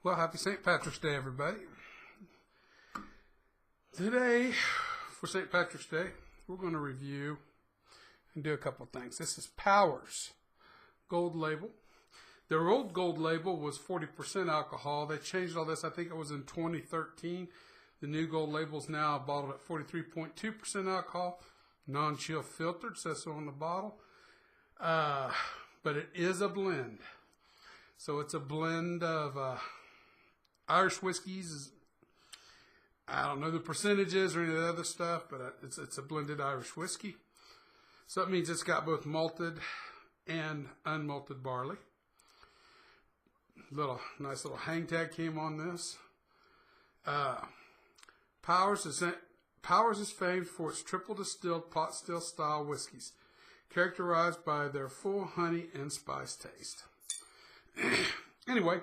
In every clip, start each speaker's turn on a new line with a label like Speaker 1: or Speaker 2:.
Speaker 1: Well, happy St. Patrick's Day, everybody. Today, for St. Patrick's Day, we're going to review and do a couple of things. This is Powers Gold Label. Their old Gold Label was 40% alcohol. They changed all this. I think it was in 2013. The new Gold Label is now bottled at 43.2% alcohol, non-chill filtered, says so on the bottle. But it is a blend. So it's a blend of Irish whiskeys. I don't know the percentages or any of the other stuff, but it's a blended Irish whiskey. So that means it's got both malted and unmalted barley. Nice little hang tag came on this. Powers is famed for its triple distilled pot still style whiskeys, characterized by their full honey and spice taste. Anyway,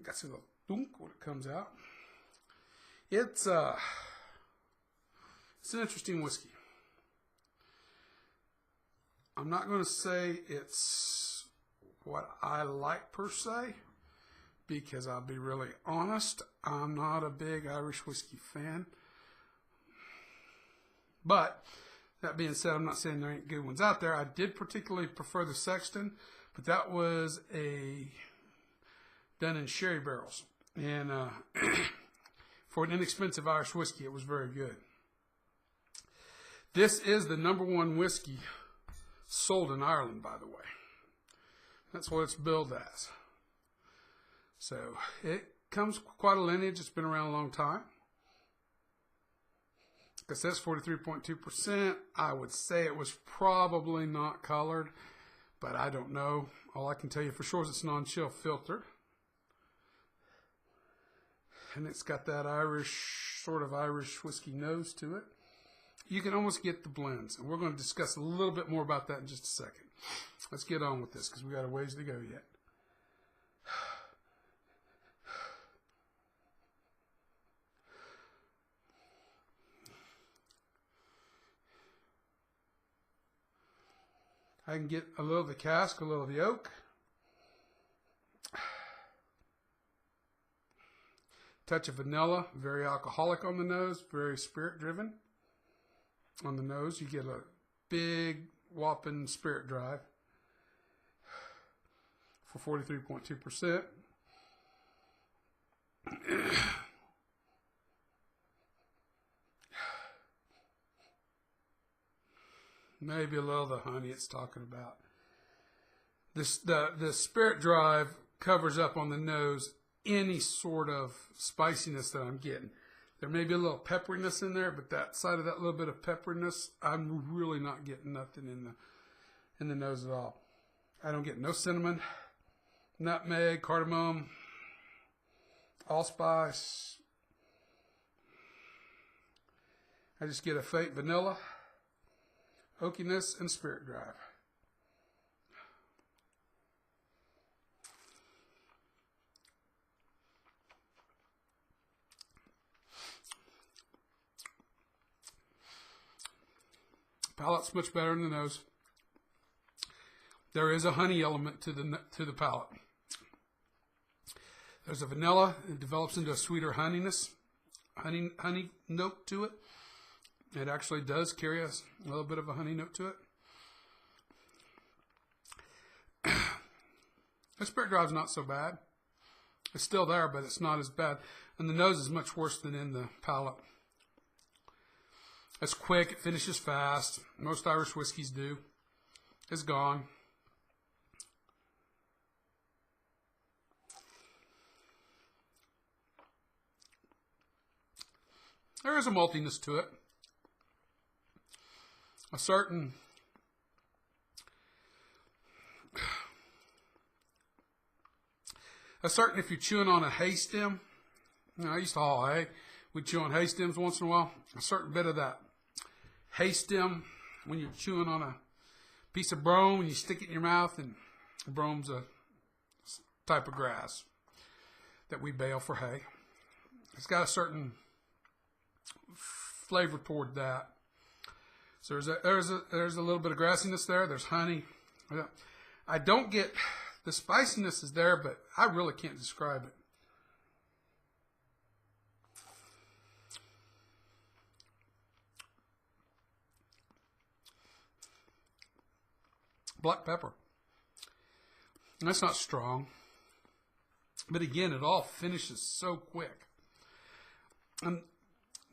Speaker 1: got some little dunk when it comes out. It's an interesting whiskey. I'm not going to say it's what I like per se, because I'll be really honest, I'm not a big Irish whiskey fan. But that being said, I'm not saying there ain't good ones out there. I did particularly prefer the Sexton, but that was done in sherry barrels. And for an inexpensive Irish whiskey, it was very good. This is the #1 whiskey sold in Ireland, by the way. That's what it's billed as. So it comes quite a lineage. It's been around a long time. It says 43.2%. I would say it was probably not colored, but I don't know. All I can tell you for sure is it's non-chill filtered. And it's got that sort of Irish whiskey nose to it. You can almost get the blends. And we're going to discuss a little bit more about that in just a second. Let's get on with this because we got a ways to go yet. I can get a little of the cask, a little of the oak. Touch of vanilla, very alcoholic on the nose, very spirit driven. On the nose, you get a big whopping spirit drive for 43.2%. Maybe a little of the honey it's talking about. The spirit drive covers up on the nose any sort of spiciness that I'm getting. There may be a little pepperiness in there, but that side of that little bit of pepperiness, I'm really not getting nothing in the nose at all. I don't get no cinnamon, nutmeg, cardamom, allspice. I just get a faint vanilla, oakiness, and spirit drive. Palate's much better in the nose. There is a honey element to the palate. There's a vanilla. It develops into a sweeter honeyness, honey note to it. It actually does carry a little bit of a honey note to it. The spirit drive's not so bad. It's still there, but it's not as bad. And the nose is much worse than in the palate. It's quick. It finishes fast. Most Irish whiskeys do. It's gone. There is a maltiness to it. A certain if you're chewing on a hay stem, I used to haul hay. We'd chew on hay stems once in a while. A certain bit of that hay stem, when you're chewing on a piece of brome and you stick it in your mouth, and brome's a type of grass that we bale for hay. It's got a certain flavor toward that. So there's a little bit of grassiness there. There's honey. I don't get The spiciness is there, but I really can't describe it. Black pepper. And that's not strong. But again, it all finishes so quick. And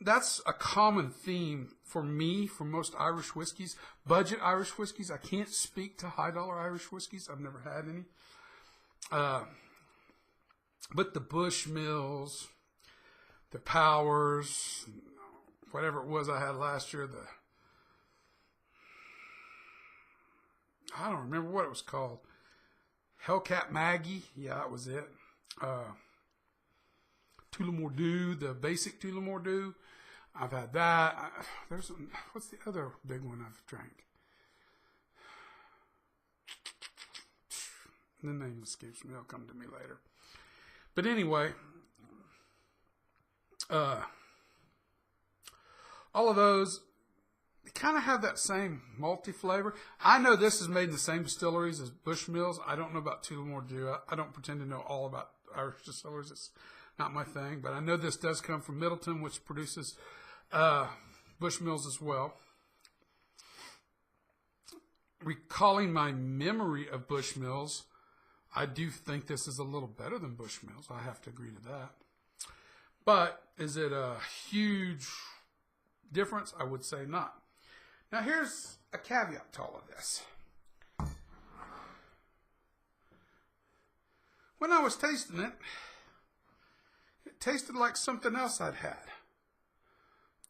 Speaker 1: that's a common theme for me, for most Irish whiskeys. Budget Irish whiskeys. I can't speak to high dollar Irish whiskeys. I've never had any. But the Bushmills, the Powers, whatever it was I had last year, I don't remember what it was called. Hellcat Maggie. Yeah, that was it. Tullamore, the basic Tullamore. I've had that. What's the other big one I've drank? The name escapes me. It'll come to me later. But anyway, all of those, they kind of have that same malty flavor. I know this is made in the same distilleries as Bushmills. I don't know about Tullamore. I don't pretend to know all about Irish distilleries. It's not my thing. But I know this does come from Middleton, which produces Bushmills as well. Recalling my memory of Bushmills, I do think this is a little better than Bushmills. I have to agree to that. But is it a huge difference? I would say not. Now here's a caveat to all of this. When I was tasting it, it tasted like something else I'd had.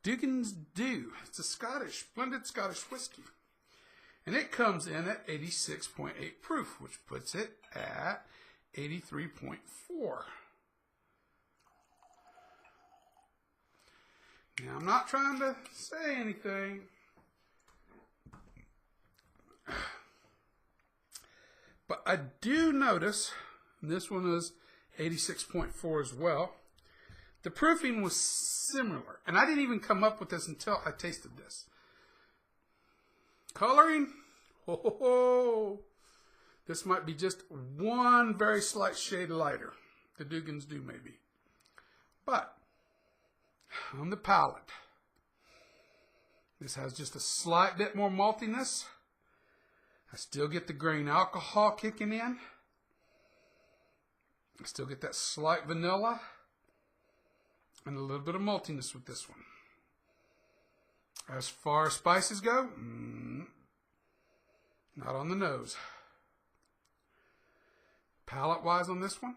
Speaker 1: Dugan's Dew. It's a blended Scottish whiskey. And it comes in at 86.8 proof, which puts it at 83.4. Now, I'm not trying to say anything, but I do notice, and this one is 86.4 as well, the proofing was similar. And I didn't even come up with this until I tasted this. Coloring, this might be just one very slight shade lighter. The Dugan's Dew maybe. But on the palate, this has just a slight bit more maltiness. I still get the grain alcohol kicking in. I still get that slight vanilla and a little bit of maltiness with this one. As far as spices go, not on the nose. Palate-wise on this one,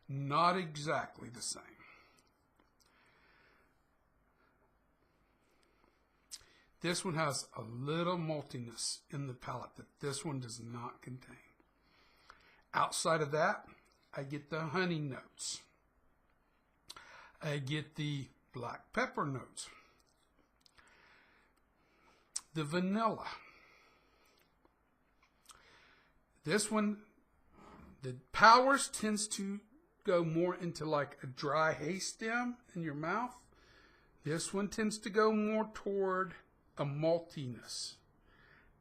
Speaker 1: not exactly the same. This one has a little maltiness in the palate that this one does not contain. Outside of that, I get the honey notes. I get the black pepper notes. The vanilla. This one, the Powers tends to go more into like a dry hay stem in your mouth. This one tends to go more toward a maltiness.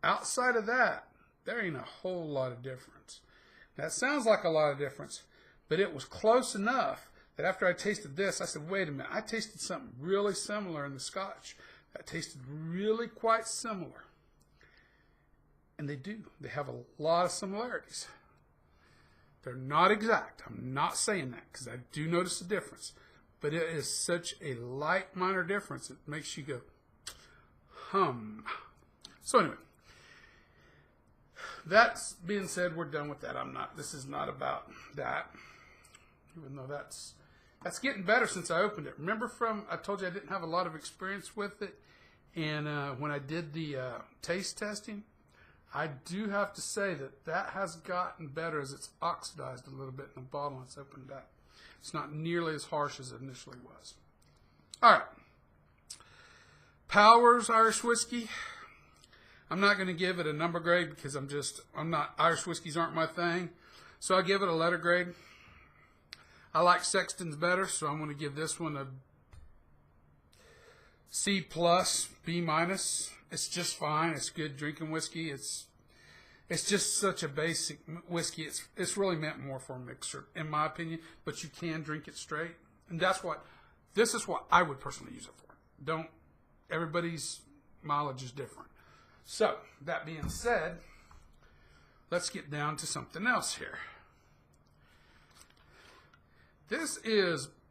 Speaker 1: Outside of that, there ain't a whole lot of difference. That sounds like a lot of difference, but it was close enough that after I tasted this, I said, wait a minute, I tasted something really similar in the Scotch. That tasted really quite similar. And they do. They have a lot of similarities. They're not exact. I'm not saying that because I do notice a difference. But it is such a light, minor difference. It makes you go, hum. So anyway, that's being said, we're done with that. This is not about that. Even though that's getting better since I opened it. Remember I told you I didn't have a lot of experience with it. And when I did the taste testing, I do have to say that has gotten better as it's oxidized a little bit in the bottle and it's opened up. It's not nearly as harsh as it initially was. All right. Powers Irish Whiskey. I'm not going to give it a number grade because Irish whiskeys aren't my thing. So I give it a letter grade. I like Sexton's better, so I'm going to give this one a C plus, B minus. It's just fine. It's good drinking whiskey. It's just such a basic whiskey. It's really meant more for a mixer, in my opinion. But you can drink it straight, and this is what I would personally use it for. Everybody's mileage is different. So that being said, let's get down to something else here.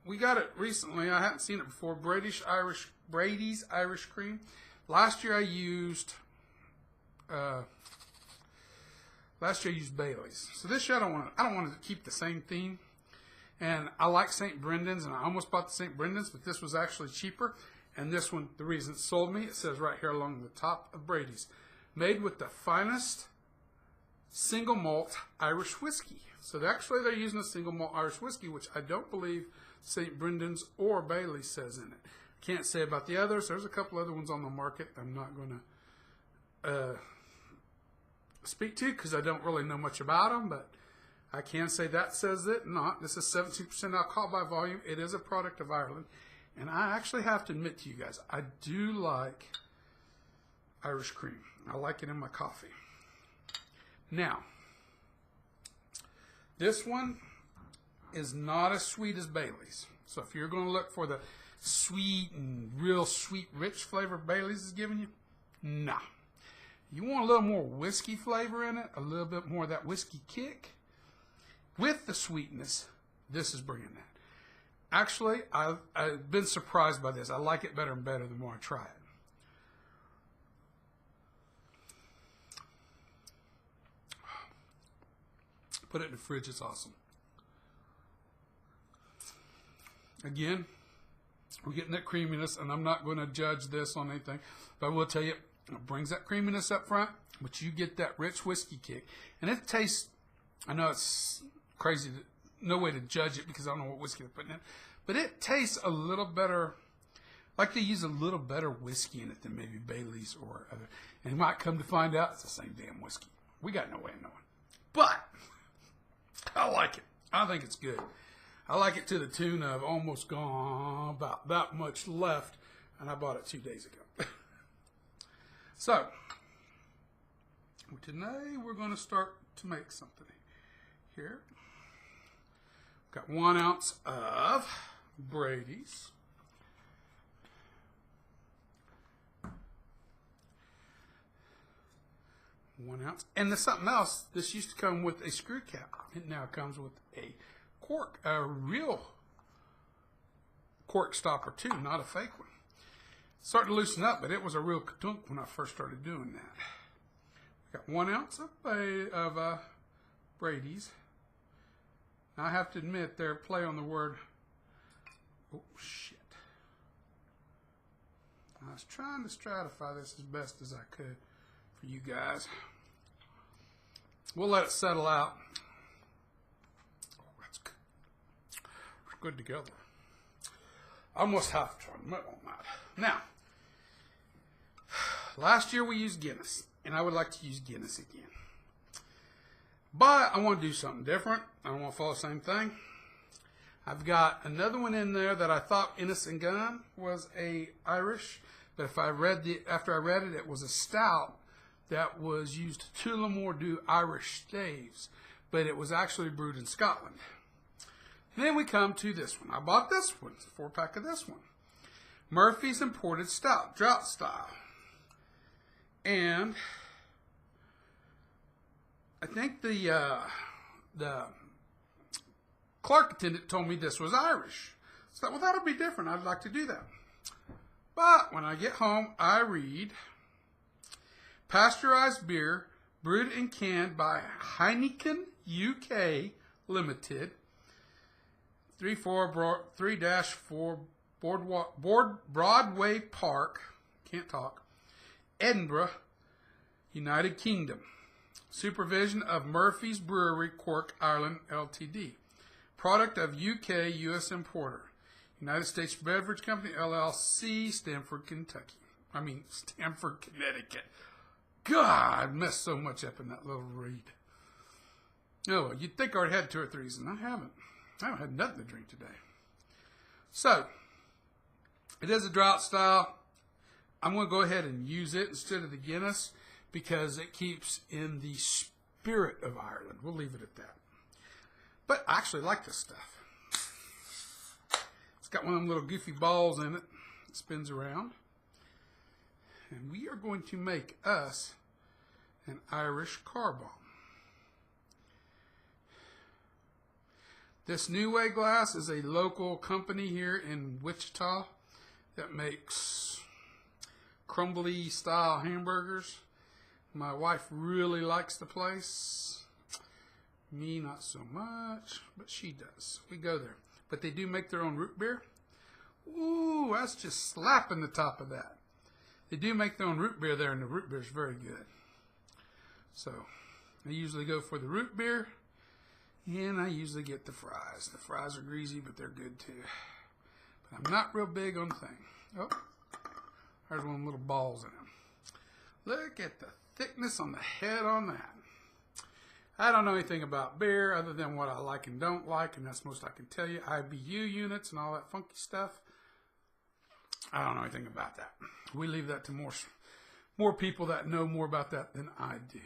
Speaker 1: We got it recently. I hadn't seen it before. Brady's Irish Cream. Last year I used Bailey's. So this year I don't want to keep the same theme. And I like St. Brendan's, and I almost bought the St. Brendan's, but this was actually cheaper. And this one, the reason it sold me, it says right here along the top of Brady's, made with the finest single malt Irish whiskey. So they're using a single malt Irish whiskey, which I don't believe St. Brendan's or Bailey's says in it. Can't say about the others. There's a couple other ones on the market I'm not going to speak to because I don't really know much about them, but I can say that says it not. This is 17% alcohol by volume. It is a product of Ireland. And I actually have to admit to you guys, I do like Irish cream. I like it in my coffee. Now, this one is not as sweet as Bailey's. So if you're going to look for the sweet and real sweet, rich flavor Bailey's is giving you, nah. You want a little more whiskey flavor in it, a little bit more of that whiskey kick with the sweetness, this is bringing that. Actually, I've been surprised by this. I like it better and better the more I try it. Put it in the fridge, it's awesome. Again, we're getting that creaminess, and I'm not going to judge this on anything, but I will tell you, it brings that creaminess up front, but you get that rich whiskey kick. And it tastes, I know it's crazy, no way to judge it because I don't know what whiskey they're putting in, but it tastes a little better, like they use a little better whiskey in it than maybe Bailey's or other. And you might come to find out it's the same damn whiskey. We got no way of knowing. But I like it. I think it's good. I like it to the tune of almost gone, about that much left, and I bought it 2 days ago. So, today we're going to start to make something here. Got 1 ounce of Brady's. One ounce. And there's something else. This used to come with a screw cap. It now comes with a cork, a real cork stopper too, not a fake one. Starting to loosen up, but it was a real katunk when I first started doing that. Got 1 ounce of Brady's. Now, I have to admit, their play on the word, oh shit. I was trying to stratify this as best as I could for you guys. We'll let it settle out. Oh, that's good. We're good together. Almost half a ton on that. Now, last year we used Guinness, and I would like to use Guinness again. But I want to do something different. I don't want to follow the same thing. I've got another one in there that I thought Innocent Gun was a Irish, but after I read it, it was a stout that was used to Tullamore do Irish staves, but it was actually brewed in Scotland. Then we come to this one. I bought this one, 4-pack of this one. Murphy's Imported Stout, drought style. And I think the clerk attendant told me this was Irish. So, well, that'll be different. I'd like to do that. But when I get home, I read pasteurized beer brewed and canned by Heineken UK Limited, 3-4 Broadway Park, can't talk, Edinburgh, United Kingdom. Supervision of Murphy's Brewery, Cork, Ireland, Ltd. Product of UK U.S. importer. United States Beverage Company, LLC, Stamford, Connecticut. God, I messed so much up in that little read. Oh, you'd think I already had 2 or 3s, and I haven't. I haven't had nothing to drink today. So, it is a drought style. I'm going to go ahead and use it instead of the Guinness because it keeps in the spirit of Ireland. We'll leave it at that. But I actually like this stuff. It's got one of them little goofy balls in it. It spins around. And we are going to make us an Irish car bomb. This New Way Glass is a local company here in Wichita that makes crumbly style hamburgers. My wife really likes the place. Me, not so much, but she does. We go there. But they do make their own root beer. Ooh, that's just slapping the top of that. They do make their own root beer there, and the root beer is very good. So, I usually go for the root beer, and I usually get the fries. The fries are greasy, but they're good too. But I'm not real big on the thing. Oh, there's one of the little balls in them. Look at the thickness on the head on that. I don't know anything about beer other than what I like and don't like, and that's most I can tell you. IBU units and all that funky stuff. I don't know anything about that. We leave that to more people that know more about that than I do.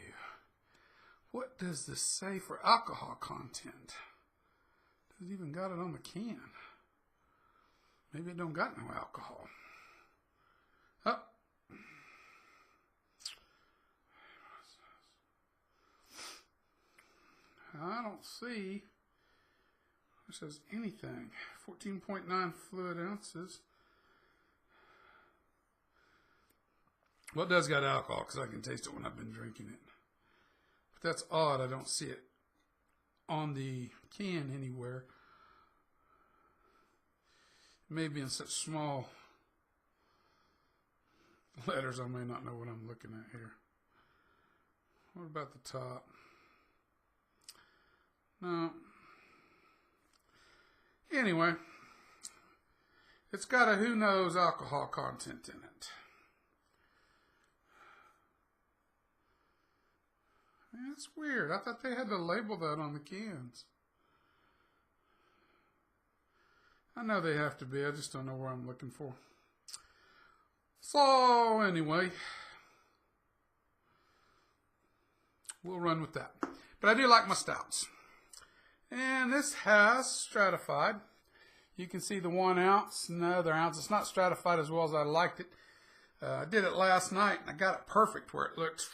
Speaker 1: What does this say for alcohol content? Doesn't even got it on the can. Maybe it don't got no alcohol. Oh. I don't see it says anything. 14.9 fluid ounces. Well, it does got alcohol because I can taste it when I've been drinking it. But that's odd. I don't see it on the can anywhere. Maybe in such small letters I may not know what I'm looking at here. What about the top? No. Anyway, it's got a who knows alcohol content in it. That's weird. I thought they had to label that on the cans. I know they have to be. I just don't know where I'm looking for. So, anyway, we'll run with that. But I do like my stouts. And this has stratified. You can see the 1 ounce and the other ounce. It's not stratified as well as I liked it. I did it last night and I got it perfect where it looked.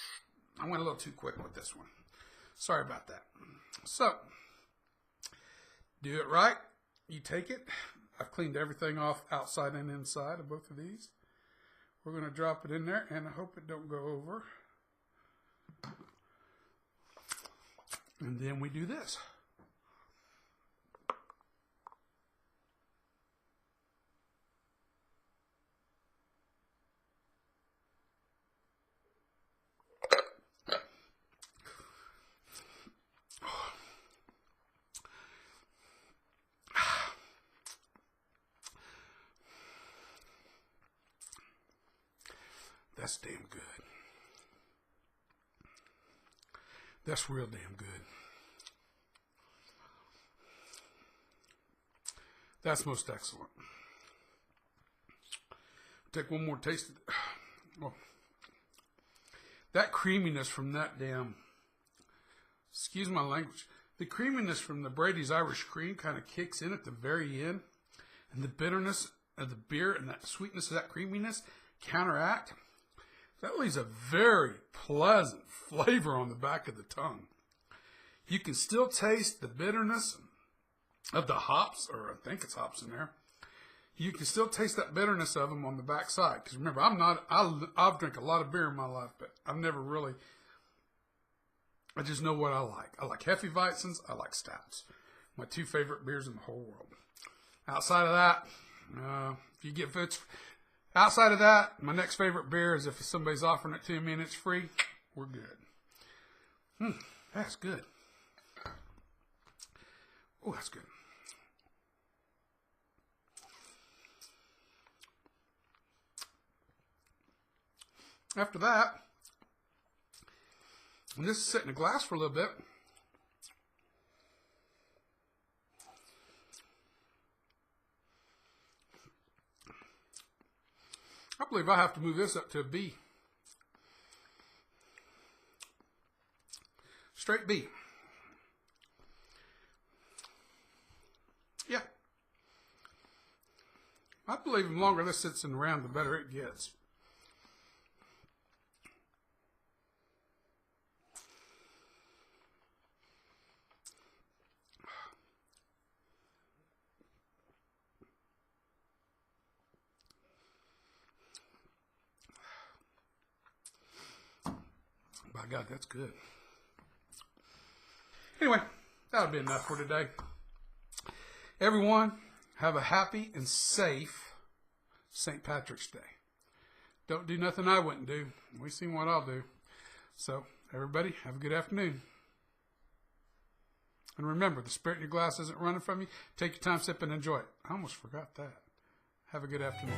Speaker 1: I went a little too quick with this one. Sorry about that. So, do it right. You take it. I've cleaned everything off outside and inside of both of these. We're going to drop it in there and I hope it don't go over. And then we do this. That's damn good. That's real damn good. That's most excellent. Take one more taste of it. Oh. That creaminess from that damn, excuse my language, the creaminess from the Brady's Irish cream kind of kicks in at the very end. And the bitterness of the beer and that sweetness of that creaminess counteract. That leaves a very pleasant flavor on the back of the tongue. You can still taste the bitterness of the hops, or I think it's hops in there. You can still taste that bitterness of them on the back side. Because remember, I've drank a lot of beer in my life, but I've never really, I just know what I like. I like Hefeweizens, I like Stouts. My 2 favorite beers in the whole world. Outside of that, if you get fits, outside of that, my next favorite beer is if somebody's offering it to me and it's free, we're good. That's good. Oh, that's good. After that, and this is set in a glass for a little bit, believe I have to move this up to a B. Straight B. Yeah. I believe the longer this sits in the round, the better it gets. By God, that's good. Anyway, that'll be enough for today. Everyone, have a happy and safe St. Patrick's Day. Don't do nothing I wouldn't do. We've seen what I'll do. So, everybody, have a good afternoon. And remember, the spirit in your glass isn't running from you. Take your time, sip, and enjoy it. I almost forgot that. Have a good afternoon.